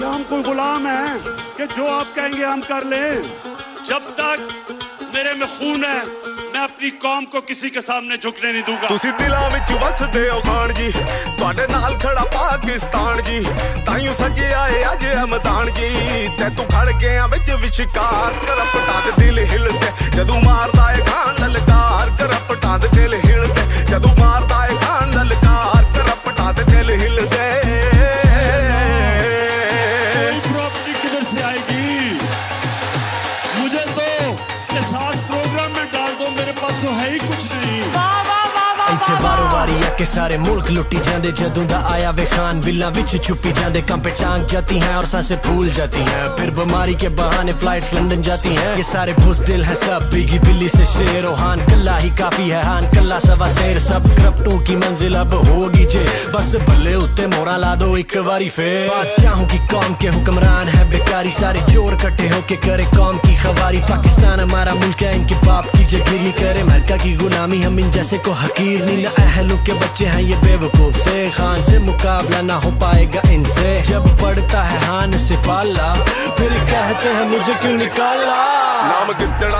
हम कोई गुलाम हैं कि जो आप कहेंगे हम कर लें? जब तक मेरे में खून है मैं अपनी कौम को किसी के सामने झुकने नहीं दूंगा। तुसी दिलां विच वसदे हो खान जी, तुहाडे नाल खड़ा पाकिस्तान जी, ताइयों सजे आए अज मैदान जी, ते तू खड़ गया विच विशकार कर पटा दे दिल हिलदे जदों मारदा है खान ललकार कर पटा दे दिल हिलदे जदों मारदा है खान ललकार कर पटा दे दिल हिलदे। प्रॉपर्टी किधर से आएगी? मुझे तो एहसास प्रोग्राम में डाल दो, मेरे पास तो है ही कुछ नहीं। इत्थे वारो वारी आके सारे मुल्क लुटी जांदे, जदों दा आया वे खान बिल्ला विच छुपी जांदे, कंपे टांग जाती हैं और सांसें फूल जाती हैं, फिर बीमारी के बहाने फ्लाइट्स लंदन जाती हैं। ये सारे बुज़दिल हैं सब, बिगी बिल्ली से शेर ओ हान कल्ला ही काफी है, हान कल्ला सवा शेर, सब करप्टों की मंजिल अब होगी जे, बस बल्ले उत्ते मोरा ला दो एक बारी फिर। बादशाहों की कौम के हुक्मरान है बेकारी, सारे चोर इकट्ठे होके करे कौम की खवारी, पाकिस्तान हमारा मुल्क है इनके बाप की जगीरी, करे अमेरिका की गुलामी हम इन जैसे को हकीर नहीं, न अहलों के बच्चे हैं ये बेवकूफ से, खान से मुकाबला ना हो पाएगा इनसे, जब पड़ता है हान से पाला फिर कहते हैं मुझे क्यों निकाला। नाम गिद्दड़ा